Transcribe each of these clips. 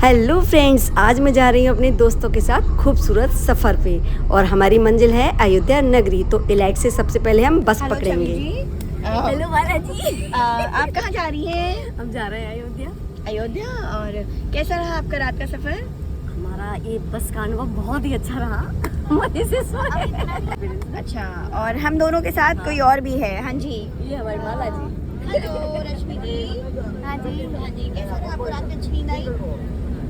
Hello friends, आज मैं जा रही हूँ अपने दोस्तों के साथ खूबसूरत सफ़र पे और हमारी मंजिल है अयोध्या नगरी। तो इलाइट से सबसे पहले हम बस पकड़ेंगे। हेलो बाला जी, आप कहाँ जा रही हैं? हम जा रहे हैं अयोध्या। अयोध्या। और कैसा रहा आपका रात का सफर? हमारा ये बस का अनुभव बहुत ही अच्छा रहा। मजे से सोए। अच्छा, और हम दोनों के साथ कोई और भी है? हाँ जी, ये हमारी माला जी। हेलो रश्मि जी। हाँ जी, कैसा रहा आपको रात में नींद आई?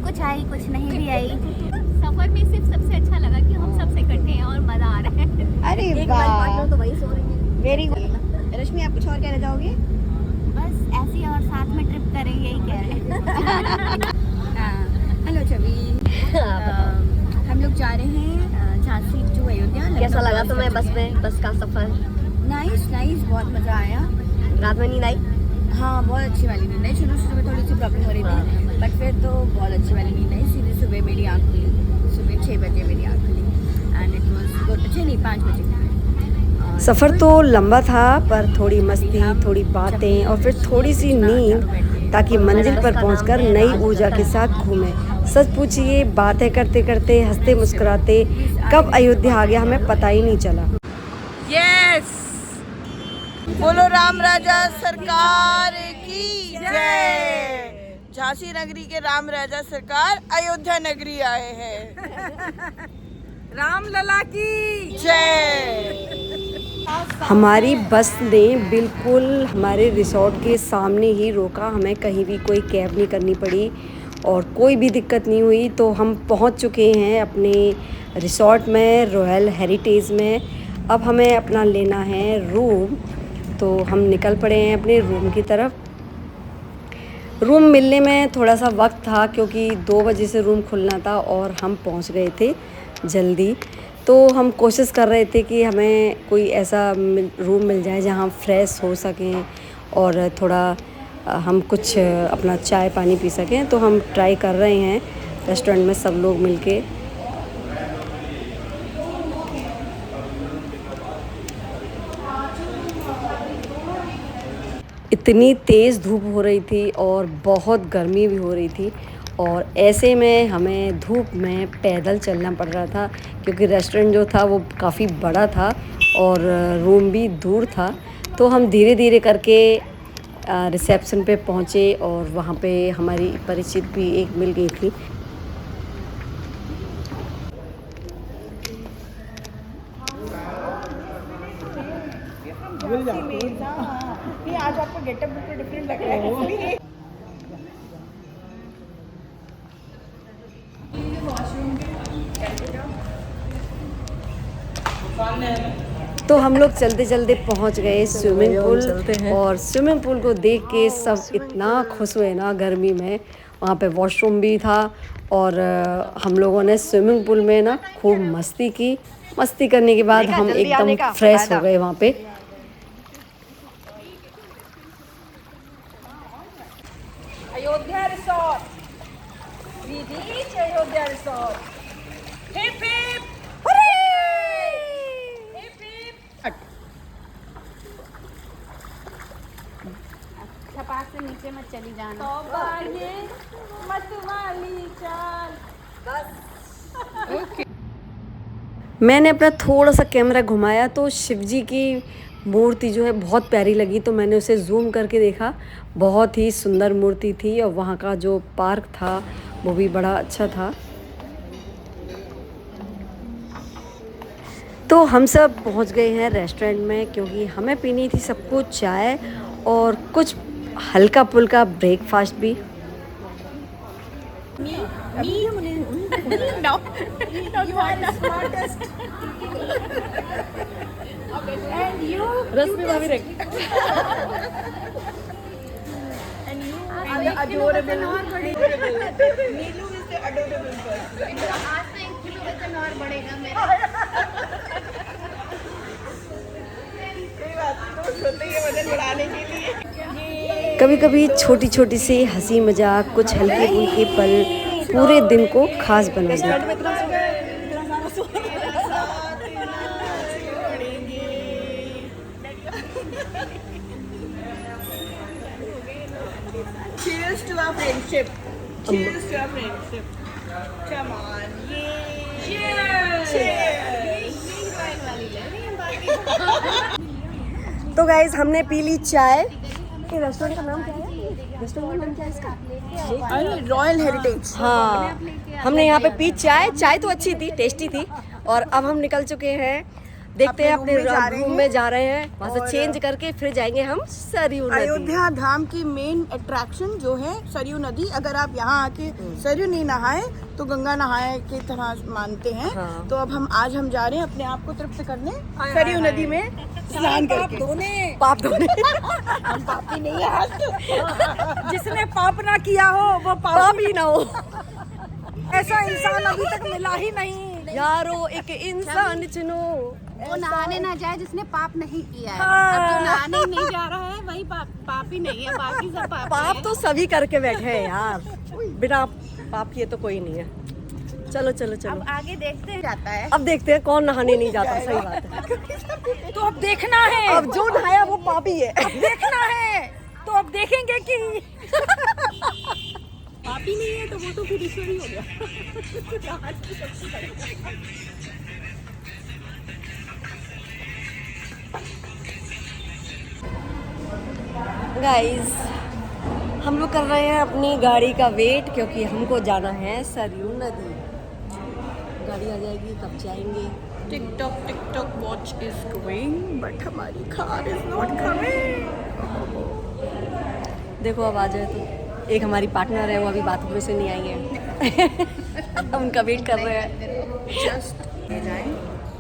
कुछ आई कुछ नहीं भी आई। सफर में सिर्फ सबसे अच्छा लगा कि हम सबसे इकट्ठे हैं और मजा आ रहा है। अरे एक वाह, पार्टनर तो वही सो रही है। Very good. रश्मि, आप कुछ और कहना चाहोगे? बस ऐसी और साथ में ट्रिप करेंगे, यही कह रहे हैं। हेलो छवि। हम लोग जा रहे हैं झांसी टू अयोध्या। कैसा लगा तुम्हें बस का सफर? नाइस, बहुत मजा आया। रात में नींद आई? हाँ, बहुत अच्छी वाली नींद आई। शुरू में थोड़ी सी प्रॉब्लम हो रही थी, बट फिर तो बहुत अच्छी वाली नींद आई। सीधे सुबह मेरी आँख खुली, सुबह 6 बजे मेरी आँख खुली एंड इट वाज गुड। 6 नहीं 5 बजे। सफ़र तो लंबा था, पर थोड़ी मस्ती, थोड़ी बातें और फिर थोड़ी सी नींद, ताकि मंजिल पर पहुंचकर नई ऊर्जा के साथ घूमें। सच पूछिए, बातें करते करते, हंसते मुस्कुराते कब अयोध्या आ गया हमें पता ही नहीं चला। यस, बोलो राम राजा सरकार की जय। झांसी नगरी के राम राजा सरकार अयोध्या नगरी आए हैं। राम लला की जय। हमारी बस ने बिल्कुल हमारे रिसोर्ट के सामने ही रोका। हमें कहीं भी कोई कैब नहीं करनी पड़ी और कोई भी दिक्कत नहीं हुई। तो हम पहुंच चुके हैं अपने रिसोर्ट में, रॉयल हेरिटेज में। अब हमें अपना लेना है रूम, तो हम निकल पड़े हैं अपने रूम की तरफ। रूम मिलने में थोड़ा सा वक्त था, क्योंकि 2 बजे से रूम खुलना था और हम पहुंच गए थे जल्दी। तो हम कोशिश कर रहे थे कि हमें कोई ऐसा रूम मिल जाए जहां फ्रेश हो सकें और थोड़ा हम कुछ अपना चाय पानी पी सकें। तो हम ट्राई कर रहे हैं रेस्टोरेंट में सब लोग मिलके। इतनी तेज़ धूप हो रही थी और बहुत गर्मी भी हो रही थी, और ऐसे में हमें धूप में पैदल चलना पड़ रहा था, क्योंकि रेस्टोरेंट जो था वो काफ़ी बड़ा था और रूम भी दूर था। तो हम धीरे धीरे करके रिसेप्शन पे पहुँचे और वहाँ पे हमारी परिचित भी एक मिल गई थी। आज आपका गेटअप बिल्कुल डिफरेंट लग रहा है। तो हम लोग चलते चलते पहुंच गए स्विमिंग पूल, और स्विमिंग पूल को देख के सब इतना खुश हुए ना। गर्मी में वहाँ पे वॉशरूम भी था और हम लोगों ने स्विमिंग पूल में ना खूब मस्ती की। मस्ती करने के बाद हम एकदम फ्रेश हो गए वहाँ पे। Ayodhya resort, we reach Ayodhya resort. Hip hip hurray! Hip hip. छपाक से नीचे मत चली जाना। तौबा ये मतवाली चाल। बस। मैंने अपना थोड़ा सा कैमरा घुमाया तो शिवजी की मूर्ति जो है बहुत प्यारी लगी, तो मैंने उसे जूम करके देखा। बहुत ही सुंदर मूर्ति थी और वहाँ का जो पार्क था वो भी बड़ा अच्छा था। तो हम सब पहुँच गए हैं रेस्टोरेंट में, क्योंकि हमें पीनी थी सबको चाय और कुछ हल्का फुल्का ब्रेकफास्ट भी। No, you are the smartest. And you, रश्मि भाभी रख। and you are the adorable. Neelu is the adorable person. आज तो 1 किलो वजन और बढ़ेगा मेरा। कोई बात नहीं, तो सोते ही वजन बढ़ाने के लिए। कभी कभी छोटी छोटी सी हंसी मजाक, कुछ हल्के फुल्के पल पूरे दिन को खास बना देते। Cheers to our friendship. Cheers to our friendship. Come on. Cheers. Cheers. तो गाइज हमने पी ली चाय। ये रेस्टोरेंट का नाम क्या है? रेस्टोरेंट का नाम क्या है इसका? Royal heritage. हाँ, हमने यहाँ पे पी चाय। चाय तो अच्छी थी, टेस्टी थी। और अब हम निकल चुके हैं, देखते हैं अपने रूम में जा रहे हैं। वहाँ से चेंज करके फिर जाएंगे हम सरयू नदी। अयोध्या धाम की मेन अट्रैक्शन जो है सरयू नदी। अगर आप यहाँ आके सरयू नहीं नहाए तो गंगा नहाए की तरह मानते हैं। हाँ। तो अब आज हम जा रहे हैं अपने आप को तृप्त करने सरयू नदी में स्नान करके। पाप धोने। हम पापी नहीं है आज तो। जिसने पाप ना किया हो वो पाप ही ना हो। ऐसा इंसान अभी तक मिला ही नहीं। यारो एक इंसान चुनो। वो नहाने ना जाए जिसने पाप नहीं किया है। हाँ। अब जो नहाने ही नहीं जा रहा है वही पाप ही नहीं है, बाकी सब पाप तो सभी करके बैठे हैं यार, बिना पाप किए तो कोई नहीं है। चलो चलो चलो, अब आगे देखते जाता है। अब देखते हैं कौन नहाने नहीं जाता। सही बात है। तो अब देखना है, अब जो नहाया वो पापी है। अब देखना है। तो अब देखेंगे कि पापी नहीं है तो वो तो फिर ईश्वर ही हो गया। गाइस हम लोग कर रहे हैं अपनी गाड़ी का वेट, क्योंकि हमको जाना है सरयू नदी। गाड़ी आ जाएगी तब जाएंगे। TikTok watch is going but हमारी कार इज नॉट कमिंग। देखो अब आ जाए तो। एक हमारी पार्टनर है, वो अभी बाथरूम से नहीं आई है। हम उनका वेट कर रहे हैं। जस्ट रह जाए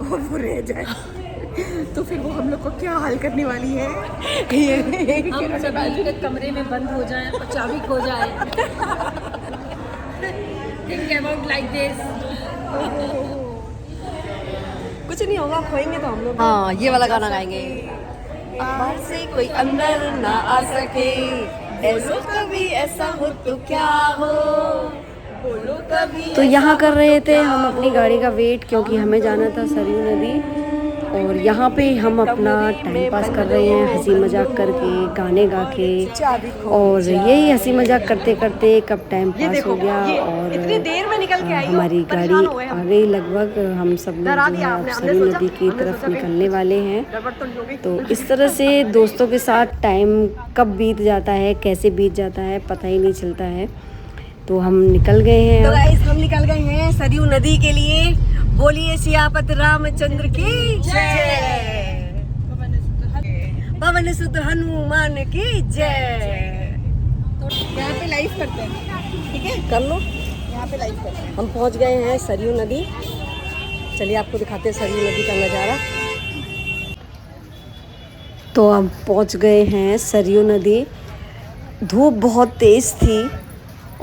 और वो रह जाए तो फिर वो हम लोग को क्या हाल करने वाली है। हम सभी के कमरे में बंद हो जाएं और चाबी खो जाए। Think about like this. कुछ नहीं होगा, खोएंगे तो हम लोग। हाँ, ये वाला गाना गाएंगे। बाहर से कोई अंदर ना आ सके, ऐसा कभी ऐसा हो तो क्या हो, बोलो कभी। तो यहाँ कर रहे थे हम अपनी गाड़ी का वेट, क्योंकि हमें जाना था सरयू नदी। और यहाँ पे हम अपना टाइम पास कर रहे हैं, हंसी मजाक करके, गाने गा के। और यही हंसी मजाक करते करते कब टाइम पास हो गया और हमारी गाड़ी आ गई लगभग। हम सब लोग जो है अब सरयू नदी की तरफ निकलने वाले हैं। तो इस तरह से दोस्तों के साथ टाइम कब बीत जाता है, कैसे बीत जाता है, पता ही नहीं चलता है। तो हम निकल गए हैं। तो गाइस हम निकल गए हैं सरयू नदी के लिए। बोलिए सियापत रामचंद्र की जय, पवन सुत हनुमान की जय। यहाँ पे लाइव करते हैं, ठीक है? कर लो। यहाँ पे लाइव करते हैं। हम पहुँच गए हैं सरयू नदी। चलिए आपको दिखाते हैं सरयू नदी का नज़ारा। तो हम पहुँच गए हैं सरयू नदी। धूप बहुत तेज़ थी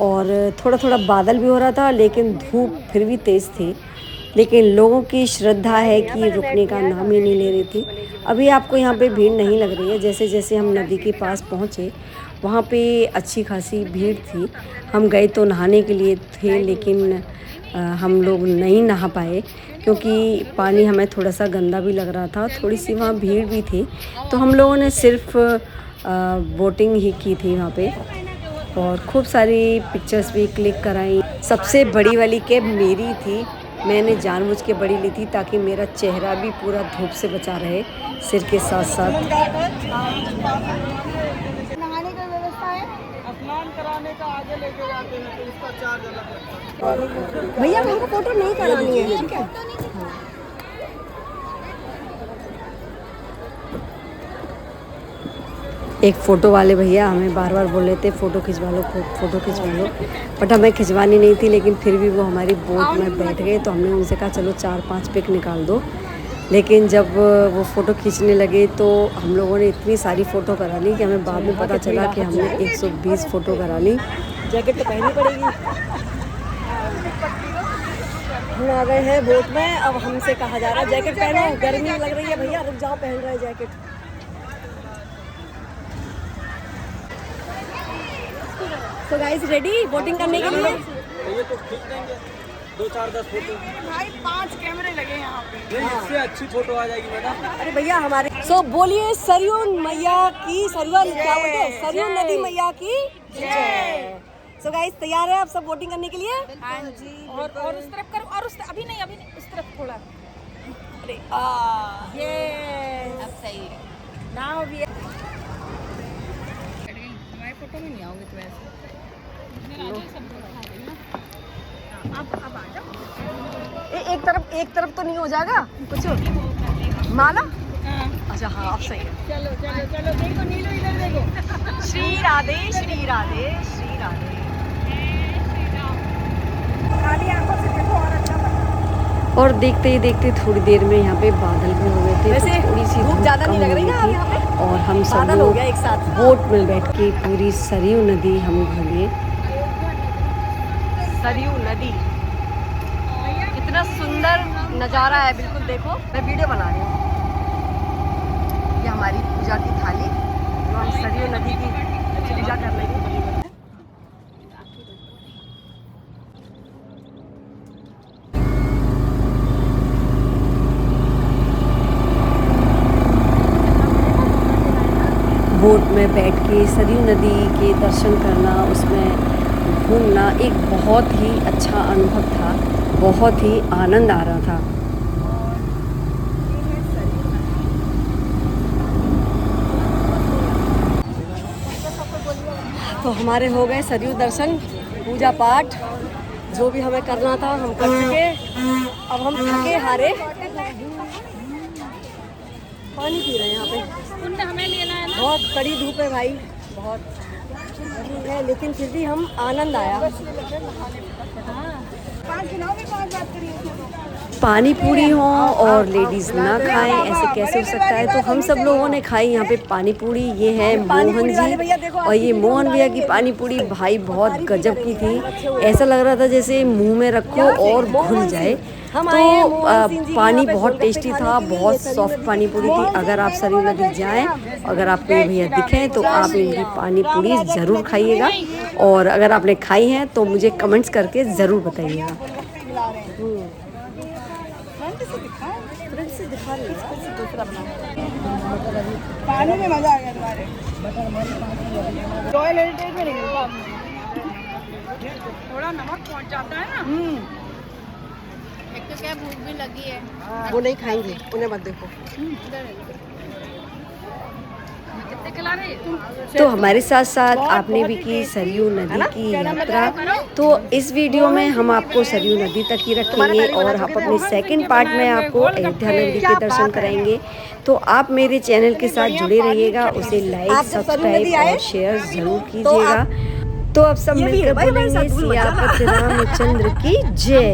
और थोड़ा थोड़ा बादल भी हो रहा था, लेकिन धूप फिर भी तेज़ थी। लेकिन लोगों की श्रद्धा है कि रुकने का नाम ही नहीं ले रही थी। अभी आपको यहाँ पे भीड़ नहीं लग रही है। जैसे जैसे हम नदी के पास पहुँचे वहाँ पे अच्छी खासी भीड़ थी। हम गए तो नहाने के लिए थे, लेकिन हम लोग नहीं नहा पाए क्योंकि पानी हमें थोड़ा सा गंदा भी लग रहा था। थोड़ी सी वहाँ भीड़ भी थी, तो हम लोगों ने सिर्फ बोटिंग ही की थी वहाँ पे और खूब सारी पिक्चर्स भी क्लिक कराई। सबसे बड़ी वाली कैब मेरी थी। मैंने जानबूझ के बड़ी ली थी ताकि मेरा चेहरा भी पूरा धूप से बचा रहे, सिर के साथ साथ। नहाने का व्यवस्था है, स्नान कराने का आगे लेके जाते हैं तो इसका चार्ज अलग लगता है। भैया हमको फोटो नहीं करानी है, ठीक है? एक फ़ोटो वाले भैया हमें बार बार बोल रहे थे फ़ोटो खिंचवा लो, फ़ोटो खिंचवा लो, बट हमें खिंचवानी नहीं थी। लेकिन फिर भी वो हमारी बोट में बैठ गए, तो हमने उनसे कहा चलो 4-5 पिक निकाल दो। लेकिन जब वो फ़ोटो खींचने लगे तो हम लोगों ने इतनी सारी फ़ोटो करा ली कि हमें बाद में पता चला कि हमने 120 फ़ोटो करा ली। जैकेट तो पहननी पड़ेगी। हम आ गए हैं बोट में। अब हमसे कहा जा रहा है जैकेट पहनो, गर्मी लग रही है भैया, रुक जाओ, पहन रहा है जैकेट। तो गाइस रेडी बोटिंग करने के लिए? ये तो खींच देंगे 2-4-10 फोटो। भाई 5 कैमरे लगे यहाँ पे। इससे अच्छी फोटो आ जाएगी मैडम। अरे भैया हमारे बोलिए सरयू मैया की, सरयू क्या बोलते हैं, सरयू नदी मैया की जय। सो गाइस तैयार है आप सब वोटिंग करने के लिए? हाँ जी। और उस तरफ करो और उस अभी नहीं उस तरफ थोड़ा। अरे अब सही है। नाउ वी हमारे फोटो में नहीं आओगे तो ऐसे। एक तरफ तो नहीं हो जाएगा कुछ माला? अच्छा हाँ अब सही है। चलो चलो चलो देखो नीलू इधर देखो। श्री राधे श्री राधे श्री राधे। खाली आंखों से देखो और अच्छा लगता और देखते ही देखते थोड़ी देर में यहाँ पे बादल भी हो गए थे। वैसे तो थोड़ी सी धूप ज्यादा नहीं कम लग रही हो ना गई अब थी यहाँ पे? और हम सब बादल हो लोग गया एक साथ। बोट में बैठ के पूरी सरयू नदी हम घूमे। सरयू नदी कितना सुंदर नज़ारा है, बिल्कुल देखो। मैं वीडियो बना रही हूँ। ये हमारी पूजा की थाली जो हम सरयू नदी की पूजा कर रहे हैं। बोट में बैठ के सरयू नदी के दर्शन करना, उसमें घूमना एक बहुत ही अच्छा अनुभव था, बहुत ही आनंद आ रहा था। तो हमारे हो गए सरयू दर्शन, पूजा पाठ, जो भी हमें करना था हम कर चुके। अब हम थके हारे पानी पी रहे हैं यहाँ पे। हमें लेना है। बहुत कड़ी धूप है भाई, बहुत धूप है, लेकिन फिर भी हम आनंद आया। पानी पूरी हो और लेडीज ना खाएं, ऐसे कैसे हो सकता है? तो हम सब लोगों ने खाई यहाँ पे पानी पूरी। ये है मोहन जी और ये मोहन भैया की पानी पूरी भाई बहुत गजब की थी। ऐसा लग रहा था जैसे मुंह में रखो और घुल जाए। तो पानी बहुत टेस्टी था, बहुत सॉफ्ट पानी पूरी थी। अगर आप सरयू नदी जाएं, अगर आपको ये भैया दिखें तो आप इनकी पानी पूरी ज़रूर खाइएगा। और अगर आपने खाई है तो मुझे कमेंट्स करके ज़रूर बताइएगा। पानी में मजा आ गया तुम्हारे। रॉयल हेरिटेज में नहीं मिलता। थोड़ा नमक पहुंच जाता है ना। एक तो क्या भूख भी लगी है। वो नहीं खाएंगे, उन्हें मत देखो। कितने खिला रहे हैं? तो हमारे साथ साथ आपने भी की सरयू नदी की यात्रा। तो इस वीडियो में हम आपको सरयू नदी तक ही रखेंगे और हम अपने सेकंड पार्ट में आपको अयोध्या नगरी के दर्शन कराएंगे। तो आप मेरे चैनल के साथ जुड़े रहिएगा, उसे लाइक, सब्सक्राइब और शेयर जरूर कीजिएगा। तो अब सब मिलकर बोलेंगे सियापत रामचंद्र की जय।